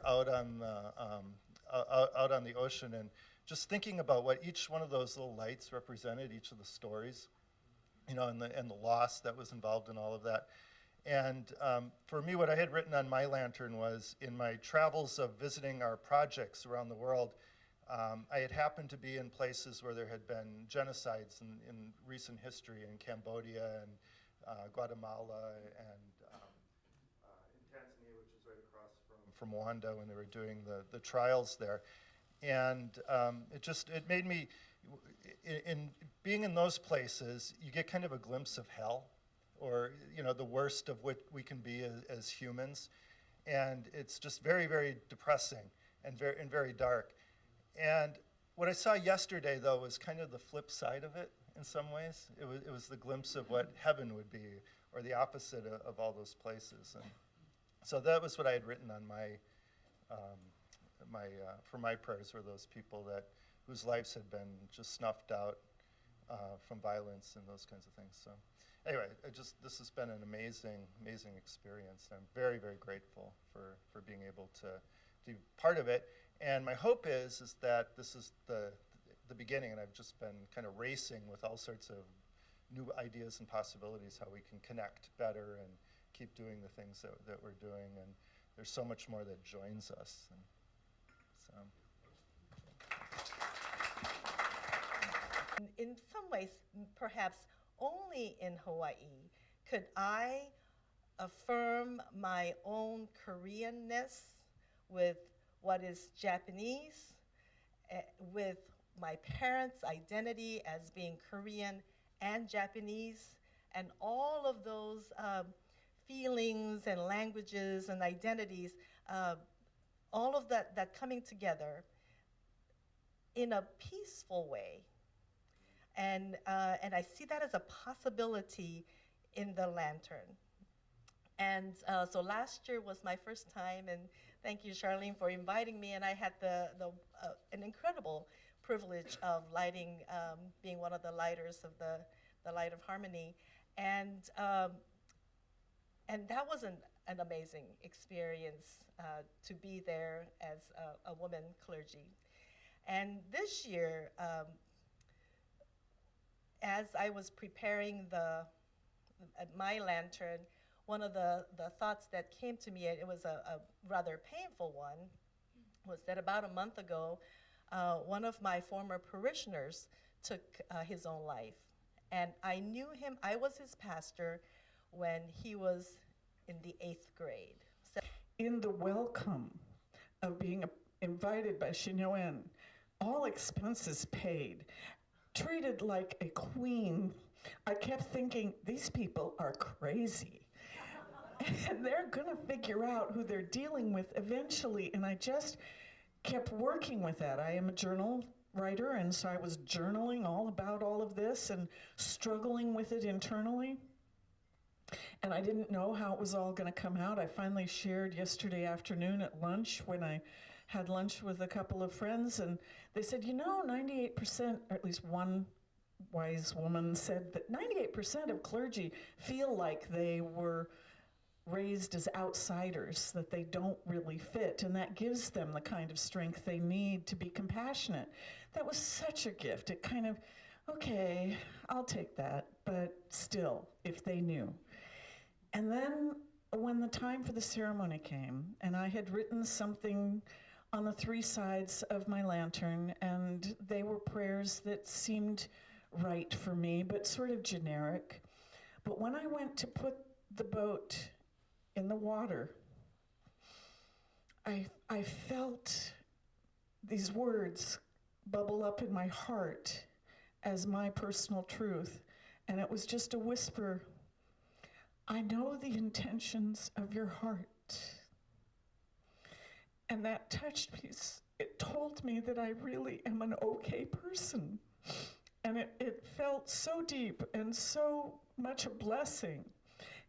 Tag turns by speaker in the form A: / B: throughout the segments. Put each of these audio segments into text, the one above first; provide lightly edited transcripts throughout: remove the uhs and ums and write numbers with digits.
A: out on out on the ocean, and just thinking about what each one of those little lights represented, each of the stories, and the loss that was involved in all of that. And for me, what I had written on my lantern was, in my travels of visiting our projects around the world, I had happened to be in places where there had been genocides in recent history, in Cambodia and Guatemala and in Tanzania, which is right across from Rwanda, when they were doing the trials there. And it made me, in being in those places, you get kind of a glimpse of hell, or the worst of what we can be as humans. And it's just very, very depressing and very dark. And what I saw yesterday, though, was kind of the flip side of it in some ways. It was the glimpse of what heaven would be, or the opposite of all those places. And so that was what I had written on for my prayers, were those people whose lives had been just snuffed out from violence and those kinds of things. So anyway, this has been an amazing experience. I'm very, very grateful for being able to be part of it. And my hope is that this is the beginning, and I've just been kind of racing with all sorts of new ideas and possibilities, how we can connect better and keep doing the things that we're doing. And there's so much more that joins us. And so.
B: In some ways, perhaps only in Hawaii could I affirm my own Koreanness with what is Japanese, with my parents' identity as being Korean and Japanese, and all of those feelings and languages and identities, all of that coming together in a peaceful way. And I see that as a possibility in the lantern. And so last year was my first time, and thank you, Charlene, for inviting me. And I had an incredible privilege of lighting, being one of the lighters of the Light of Harmony. And that was an amazing experience to be there as a woman clergy. And this year, as I was preparing my lantern, one of the thoughts that came to me, it was a rather painful one, was that about a month ago, one of my former parishioners took his own life. And I knew him, I was his pastor when he was in the 8th grade. So
C: in the welcome of being invited by Shinyoen, all expenses paid, treated like a queen, I kept thinking, these people are crazy. And they're gonna figure out who they're dealing with eventually, and I just kept working with that. I am a journal writer, and so I was journaling all about all of this and struggling with it internally. And I didn't know how it was all gonna come out. I finally shared yesterday afternoon at lunch, when I had lunch with a couple of friends, and they said, 98%, or at least one wise woman said that 98% of clergy feel like they were raised as outsiders, that they don't really fit, and that gives them the kind of strength they need to be compassionate. That was such a gift. It kind of, okay, I'll take that, but still, if they knew. And then when the time for the ceremony came, and I had written something on the 3 sides of my lantern, and they were prayers that seemed right for me, but sort of generic. But when I went to put the boat in the water, I felt these words bubble up in my heart as my personal truth, and it was just a whisper, I know the intentions of your heart. And that touched me. It told me that I really am an okay person. And it felt so deep and so much a blessing.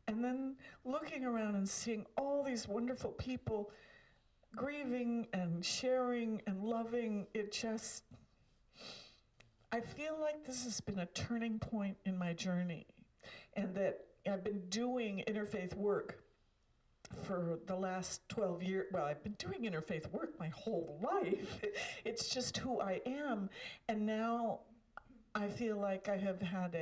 C: And then looking around and seeing all these wonderful people grieving and sharing and loving, I feel like this has been a turning point in my journey, and that I've been doing interfaith work for the last 12 years. Well, I've been doing interfaith work my whole life. It's just who I am. And now I feel like I have had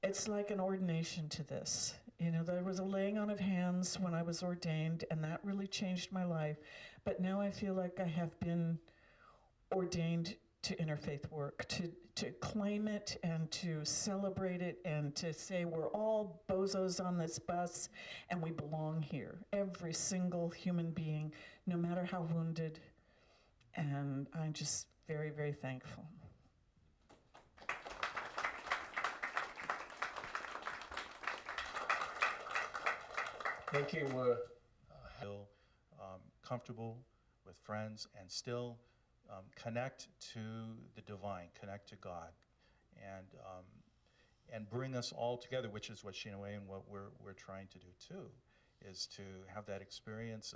C: it's like an ordination to this. You know, there was a laying on of hands when I was ordained, and that really changed my life. But now I feel like I have been ordained to interfaith work, to claim it and to celebrate it and to say we're all bozos on this bus and we belong here. Every single human being, no matter how wounded. And I'm just very, very thankful.
D: Thinking feel comfortable with friends and still connect to the divine, connect to God, and bring us all together, which is what Shinaway and what we're trying to do too, is to have that experience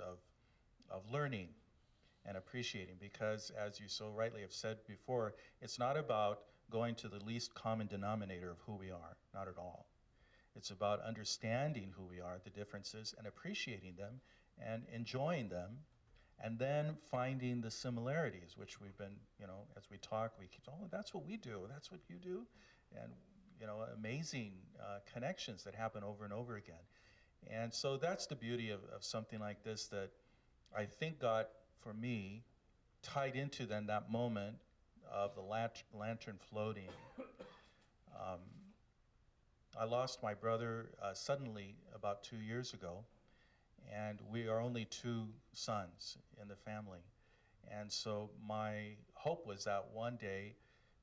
D: of learning and appreciating, because as you so rightly have said before, it's not about going to the least common denominator of who we are, not at all. It's about understanding who we are, the differences, and appreciating them and enjoying them, and then finding the similarities, which we've been, you know, as we talk, we keep, oh, that's what we do, that's what you do, and, you know, amazing connections that happen over and over again. And so that's the beauty of something like this that I think got, for me, tied into then that moment of the lantern floating. I lost my brother suddenly about 2 years ago, and we are only 2 sons in the family. And so my hope was that one day,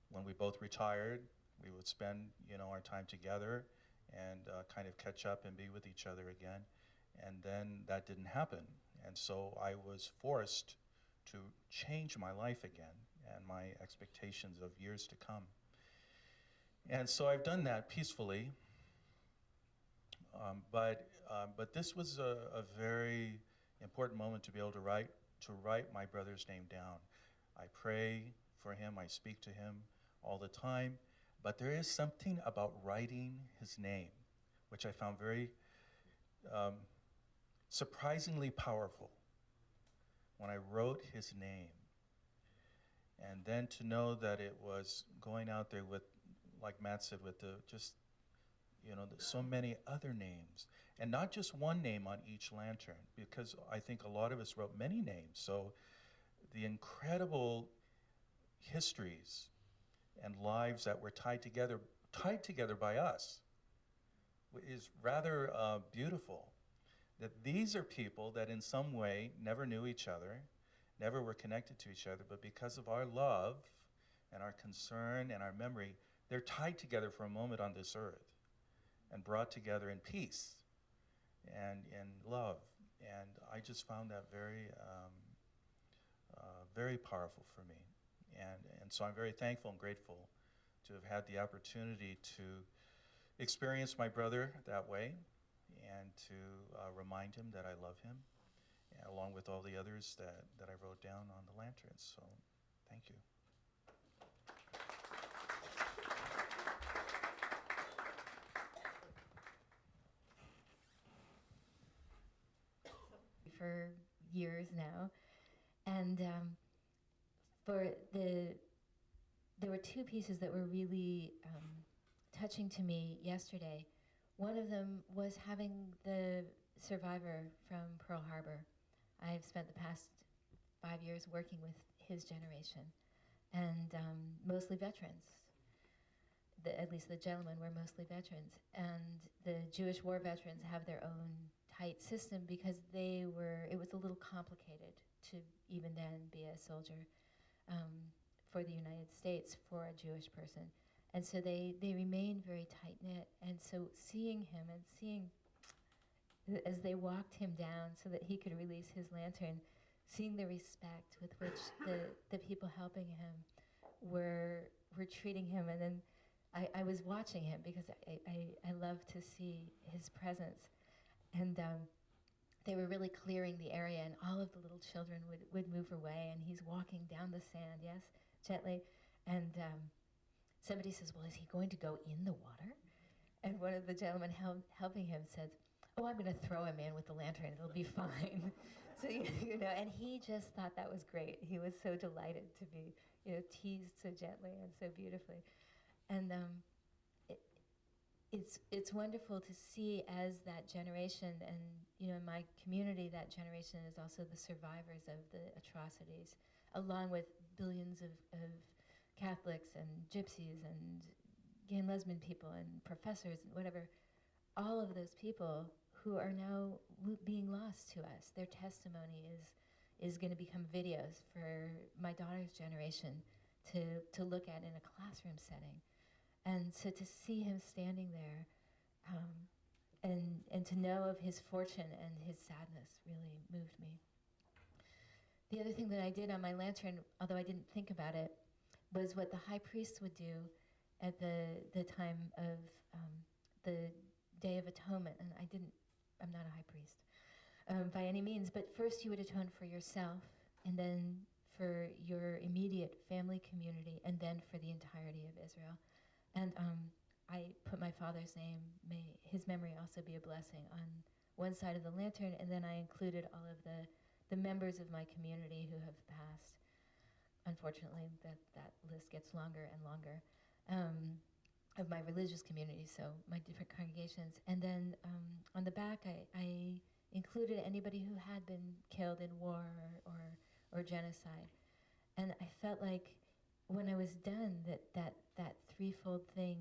D: when we both retired, we would spend, you know, our time together and kind of catch up and be with each other again. And then that didn't happen. And so I was forced to change my life again and my expectations of years to come. And so I've done that peacefully, but this was a very important moment to be able to write my brother's name down. I pray for him, I speak to him all the time, but there is something about writing his name, which I found very surprisingly powerful when I wrote his name. And then to know that it was going out there with, like Matt said, with you know, so many other names, and not just one name on each lantern, because I think a lot of us wrote many names. So the incredible histories and lives that were tied together by us, is rather beautiful. That these are people that in some way never knew each other, never were connected to each other, but because of our love and our concern and our memory, they're tied together for a moment on this earth and brought together in peace and in love. And I just found that very, very powerful for me. And so I'm very thankful and grateful to have had the opportunity to experience my brother that way and to remind him that I love him, along with all the others that I wrote down on the lanterns. So thank you.
E: For years now, and there were 2 pieces that were really touching to me yesterday. One of them was having the survivor from Pearl Harbor. I've spent the past 5 years working with his generation, and mostly veterans. At least the gentlemen were mostly veterans, and the Jewish war veterans have their own tight system because it was a little complicated to even then be a soldier for the United States for a Jewish person. And so they remained very tight-knit. And so seeing him and seeing, as they walked him down so that he could release his lantern, seeing the respect with which the people helping him were treating him. And then I was watching him because I love to see his presence. And they were really clearing the area, and all of the little children would move away, and he's walking down the sand, yes, gently. And somebody says, well, is he going to go in the water? And one of the gentlemen helping him said, oh, I'm going to throw him in with the lantern. It'll be fine. So, you know, and he just thought that was great. He was so delighted to be, you know, teased so gently and so beautifully. And it's wonderful to see as that generation, and, you know, in my community, that generation is also the survivors of the atrocities, along with billions of Catholics and gypsies and gay and lesbian people and professors and whatever, all of those people who are now being lost to us. Their testimony is going to become videos for my daughter's generation to look at in a classroom setting. And so to see him standing there and to know of his fortune and his sadness really moved me. The other thing that I did on my lantern, although I didn't think about it, was what the high priest would do at the time of the Day of Atonement. And I'm not a high priest by any means, but first you would atone for yourself, and then for your immediate family community, and then for the entirety of Israel. And I put my father's name, may his memory also be a blessing, on one side of the lantern, and then I included all of the members of my community who have passed. Unfortunately, that list gets longer and longer, of my religious community, so my different congregations. And then on the back, I included anybody who had been killed in war or genocide. And I felt like when I was done, that threefold thing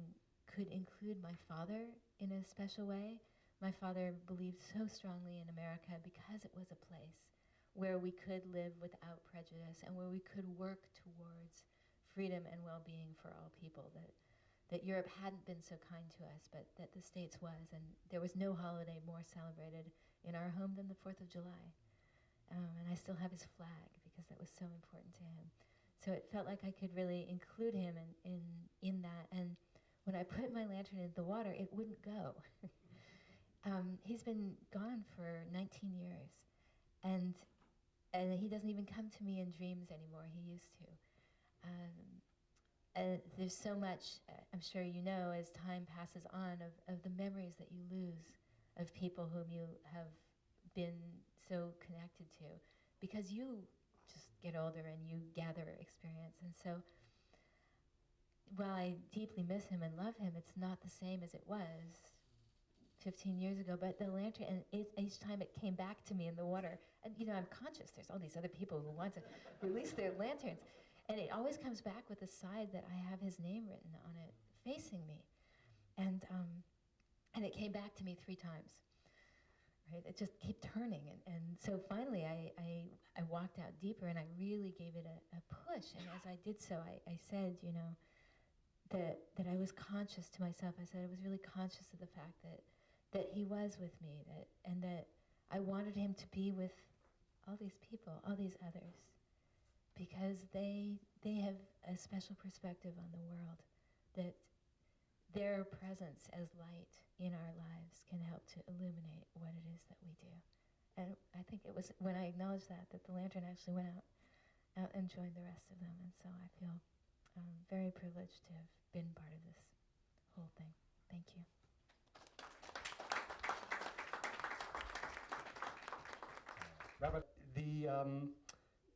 E: could include my father in a special way. My father believed so strongly in America because it was a place where we could live without prejudice and where we could work towards freedom and well-being for all people, that Europe hadn't been so kind to us, but that the States was, and there was no holiday more celebrated in our home than the 4th of July. And I still have his flag because that was so important to him. So it felt like I could really include him in that. And when I put my lantern in the water, it wouldn't go. He's been gone for 19 years. And he doesn't even come to me in dreams anymore. He used to. And there's so much, I'm sure you know, as time passes on, of the memories that you lose of people whom you have been so connected to, because you just get older and you gather experience. And so while I deeply miss him and love him, it's not the same as it was 15 years ago. But the lantern, and each time it came back to me in the water, and you know, I'm conscious there's all these other people who want to release their lanterns, and it always comes back with a side that I have his name written on it, facing me. And it came back to me 3 times. Right? It just kept turning, and so finally I walked out deeper, and I really gave it a push. And as I did so, I said, you know, that I was conscious to myself. I said I was really conscious of the fact that he was with me, and that I wanted him to be with all these people, all these others, because they have a special perspective on the world, that their presence as light in our lives can help to illuminate what it is that we do. And I think it was when I acknowledged that the lantern actually went out and joined the rest of them. And so I feel very privileged to have been part of this whole thing. Thank you.
F: Rabbi,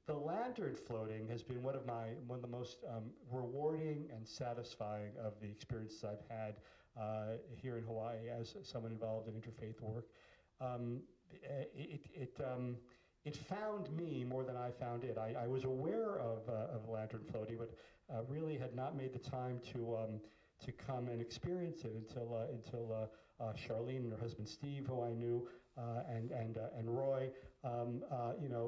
F: the lantern floating has been one of the most rewarding and satisfying of the experiences I've had here in Hawaii as someone involved in interfaith work. It found me more than I found it. I was aware of lantern floating, but really had not made the time to come and experience it until Charlene and her husband Steve, who I knew, and Roy,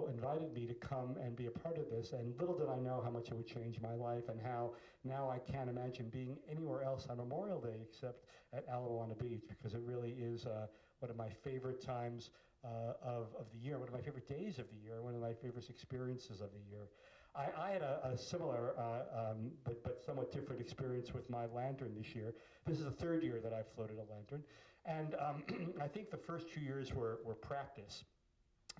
F: invited me to come and be a part of this. And little did I know how much it would change my life, and how now I can't imagine being anywhere else on Memorial Day except at Ala Moana Beach, because it really is one of my favorite times of the year, one of my favorite days of the year, one of my favorite experiences of the year. I had a similar but somewhat different experience with my lantern this year. This is the 3rd year that I've floated a lantern. And I think the first 2 years were practice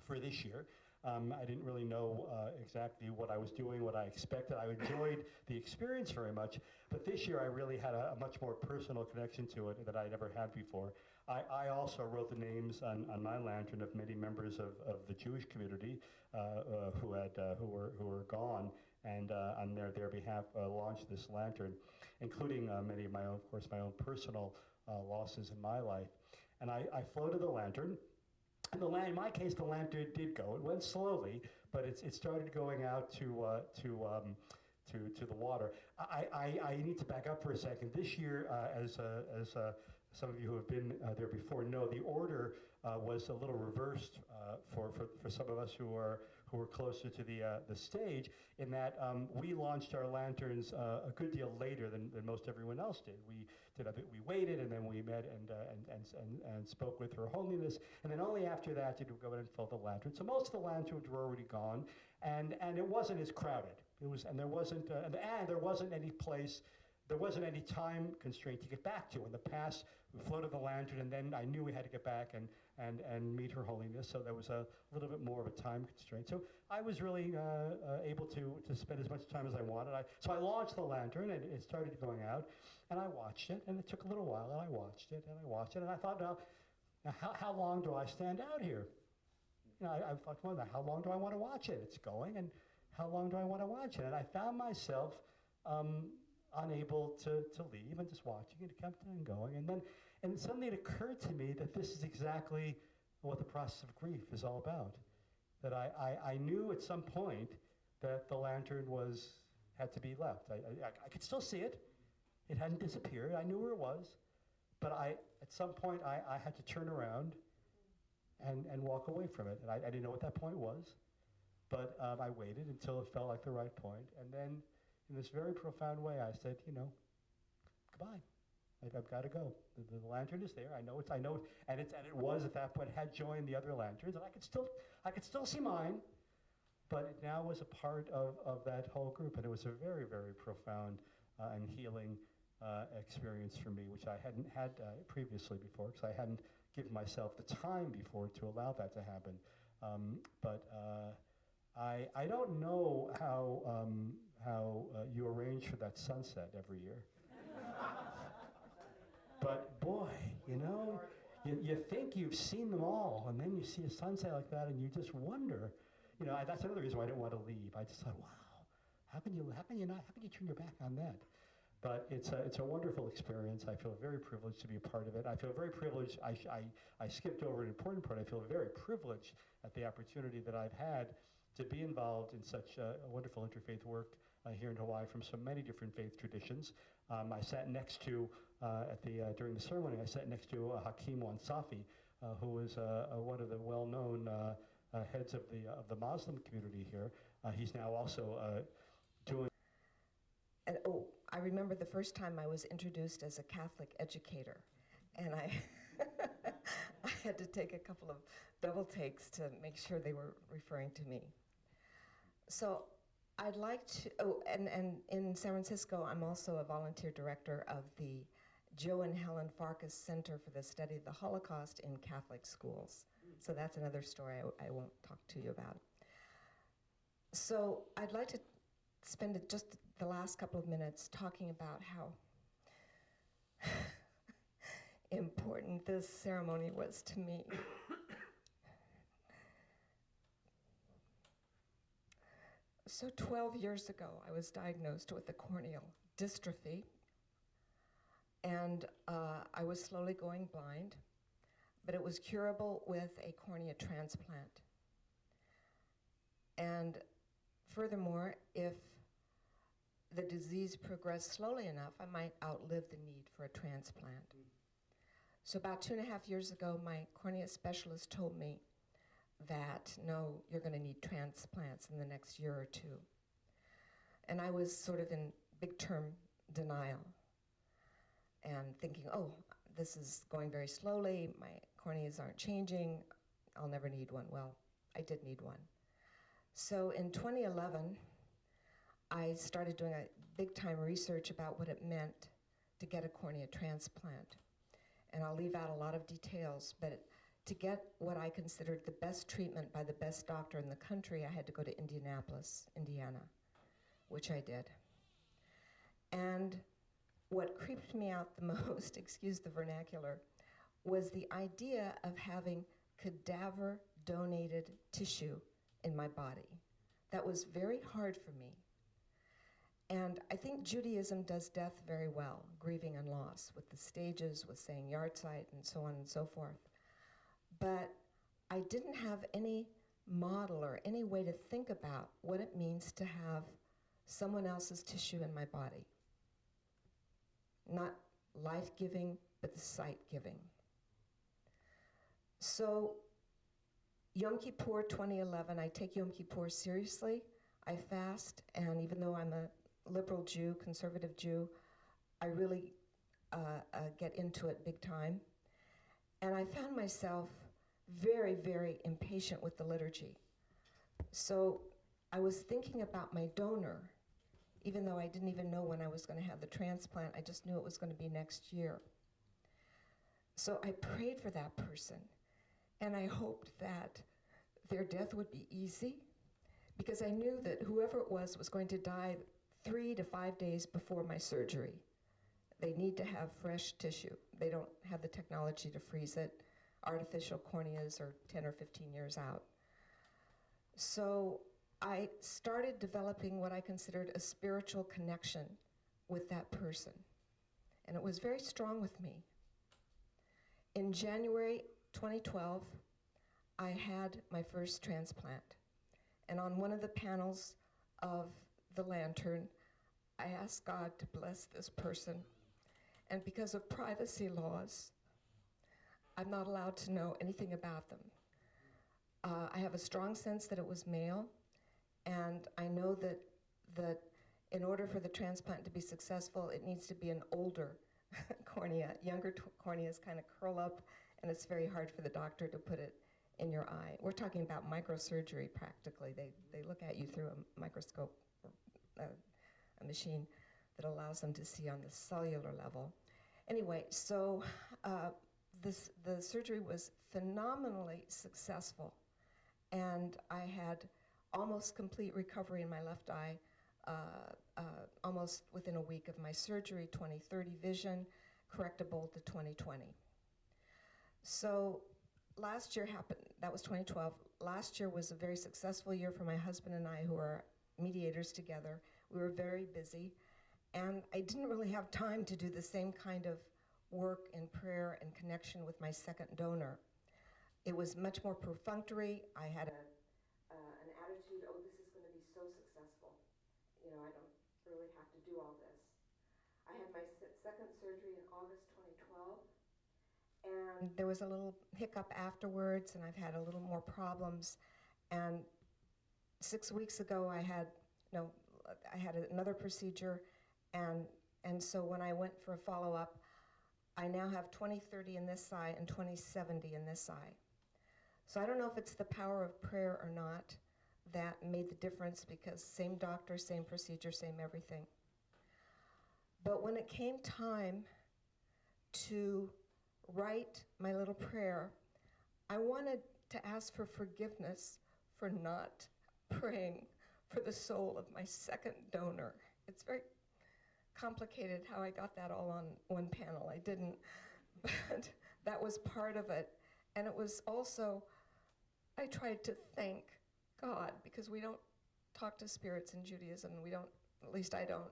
F: for this year. I didn't really know exactly what I was doing, what I expected. I enjoyed the experience very much, but this year I really had a much more personal connection to it that I never had before. I also wrote the names on my lantern of many members of the Jewish community who were gone, and on their behalf launched this lantern, including many of my own, of course, my own personal losses in my life. And I floated the lantern. And in my case, the lantern did go. It went slowly, but it started going out to the water. I need to back up for a second. This year, as some of you who have been there before know, the order was a little reversed for some of us who are closer to the stage, in that we launched our lanterns a good deal later than most everyone else did. We waited, and then we met and spoke with Her Holiness, and then only after that did we go in and fill the lantern. So most of the lanterns were already gone, and it wasn't as crowded. There wasn't any place. There wasn't any time constraint to get back to. In the past, we floated the lantern, and then I knew we had to get back and meet Her Holiness, so there was a little bit more of a time constraint. So I was really able to spend as much time as I wanted. So I launched the lantern, and it started going out, and I watched it, and it took a little while, and I watched it, and I thought, now how long do I stand out here? I thought, well, now how long do I want to watch it? It's going, and how long do I want to watch it? And I found myself unable to leave and just watching it. It kept on going, and suddenly it occurred to me that this is exactly what the process of grief is all about. That I knew at some point that the lantern had to be left. I could still see it. It hadn't disappeared. I knew where it was, but at some point I had to turn around and walk away from it. And I didn't know what that point was, but I waited until it felt like the right point, and then in this very profound way, I said, goodbye. I've got to go. The lantern is there. I know, and it was at that point, had joined the other lanterns, and I could still see mine, but it now was a part of that whole group, and it was a very, very profound and healing experience for me, which I hadn't had previously before, because I hadn't given myself the time before to allow that to happen. I don't know how you arrange for that sunset every year. But boy, you think you've seen them all, and then you see a sunset like that, and you just wonder. That's another reason why I didn't want to leave. I just thought, wow, how can you turn your back on that? But it's a wonderful experience. I feel very privileged to be a part of it. I feel very privileged. I skipped over an important part. I feel very privileged at the opportunity that I've had to be involved in such wonderful interfaith work here in Hawaii from so many different faith traditions. I sat next to, during the ceremony, I sat next to Hakim Wansafi, who is one of the well-known heads of the Muslim community here. He's now also doing...
G: And I remember the first time I was introduced as a Catholic educator, and I had to take a couple of double takes to make sure they were referring to me. So I'd like to, and in San Francisco, I'm also a volunteer director of the Joe and Helen Farkas Center for the Study of the Holocaust in Catholic Schools. So that's another story I won't talk to you about. So I'd like to spend just the last couple of minutes talking about how important this ceremony was to me. So 12 years ago, I was diagnosed with a corneal dystrophy, and I was slowly going blind, but it was curable with a cornea transplant. And furthermore, if the disease progressed slowly enough, I might outlive the need for a transplant. So about 2.5 years ago, my cornea specialist told me that, no, you're going to need transplants in the next year or two. And I was sort of in big-term denial and thinking, oh, this is going very slowly, my corneas aren't changing, I'll never need one. Well, I did need one. So in 2011, I started doing a big-time research about what it meant to get a cornea transplant. And I'll leave out a lot of details, but to get what I considered the best treatment by the best doctor in the country, I had to go to Indianapolis, Indiana, which I did. And what creeped me out the most, excuse the vernacular, was the idea of having cadaver-donated tissue in my body. That was very hard for me. And I think Judaism does death very well, grieving and loss, with the stages, with saying yahrzeit, and so on and so forth. But I didn't have any model or any way to think about what it means to have someone else's tissue in my body. Not life-giving, but the sight-giving. So Yom Kippur 2011, I take Yom Kippur seriously. I fast, and even though I'm a liberal Jew, conservative Jew, I really get into it big time. And I found myself very, very impatient with the liturgy. So I was thinking about my donor, even though I didn't even know when I was going to have the transplant. I just knew it was going to be next year. So I prayed for that person, and I hoped that their death would be easy, because I knew that whoever it was going to die 3 to 5 days before my surgery. They need to have fresh tissue. They don't have the technology to freeze it. Artificial corneas are 10 or 15 years out. So I started developing what I considered a spiritual connection with that person. And it was very strong with me. In January 2012, I had my first transplant. And on one of the panels of the lantern, I asked God to bless this person. And because of privacy laws, I'm not allowed to know anything about them. I have a strong sense that it was male, and I know that in order for the transplant to be successful, it needs to be an older cornea. Younger corneas kind of curl up, and it's very hard for the doctor to put it in your eye. We're talking about microsurgery practically. They look at you through a microscope, a machine that allows them to see on the cellular level. Anyway, so the surgery was phenomenally successful, and I had almost complete recovery in my left eye, almost within a week of my surgery, 20/30 vision, correctable to 20/20. So last year happened, that was 2012. Last year was a very successful year for my husband and I, who are mediators together. We were very busy, and I didn't really have time to do the same kind of work in prayer and connection with my second donor. It was much more perfunctory. I had an attitude, oh, this is going to be so successful. You know, I don't really have to do all this. I had my second surgery in August 2012, and there was a little hiccup afterwards, and I've had a little more problems. And 6 weeks ago, I had another procedure, and so when I went for a follow-up, I now have 20/30 in this eye and 20/70 in this eye. So I don't know if it's the power of prayer or not that made the difference, because same doctor, same procedure, same everything. But when it came time to write my little prayer, I wanted to ask for forgiveness for not praying for the soul of my second donor. It's very complicated how I got that all on one panel. I didn't, but that was part of it. And it was also, I tried to thank God, because we don't talk to spirits in Judaism. We don't, at least I don't.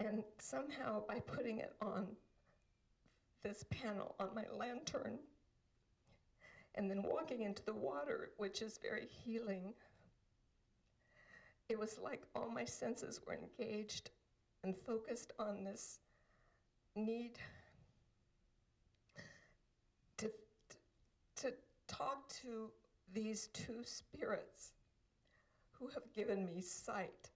G: And somehow by putting it on this panel on my lantern, and then walking into the water, which is very healing, it was like all my senses were engaged and focused on this need to talk to these two spirits who have given me sight.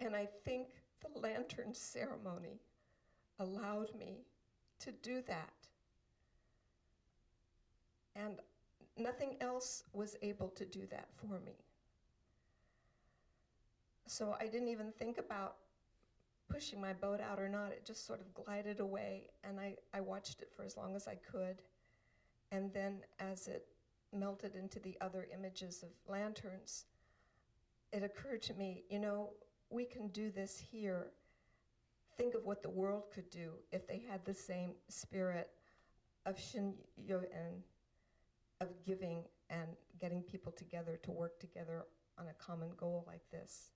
G: And I think the lantern ceremony allowed me to do that. And nothing else was able to do that for me. So I didn't even think about pushing my boat out or not, it just sort of glided away, and I watched it for as long as I could. And then as it melted into the other images of lanterns, it occurred to me, you know, we can do this here. Think of what the world could do if they had the same spirit of Shinyo-en, of giving and getting people together to work together on a common goal like this.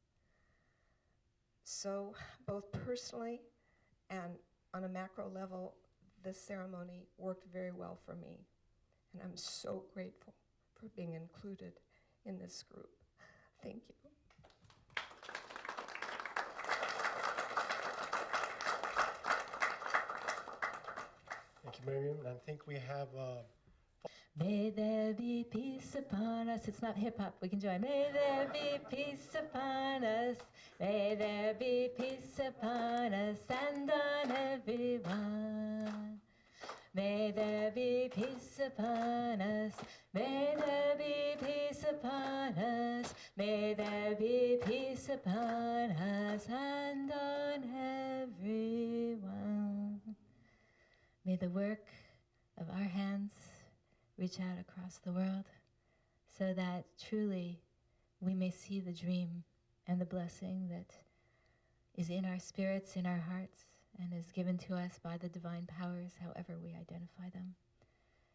G: So both personally and on a macro level, this ceremony worked very well for me. And I'm so grateful for being included in this group. Thank you.
H: Thank you, Miriam. And I think we have
E: May there be peace upon us. It's not hip hop. We can join. May there be peace upon us. May there be peace upon us and on everyone. May there be peace upon us. May there be peace upon us. May there be peace upon us and on everyone. May the work of our hands reach out across the world so that truly we may see the dream and the blessing that is in our spirits, in our hearts, and is given to us by the divine powers, however we identify them.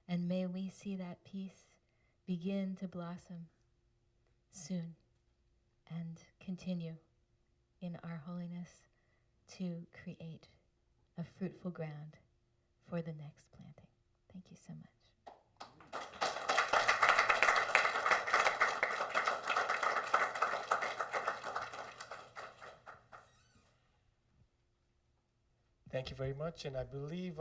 E: And may we see that peace begin to blossom soon and continue in our holiness to create a fruitful ground for the next planting. Thank you so much.
H: Thank you very much. And I believe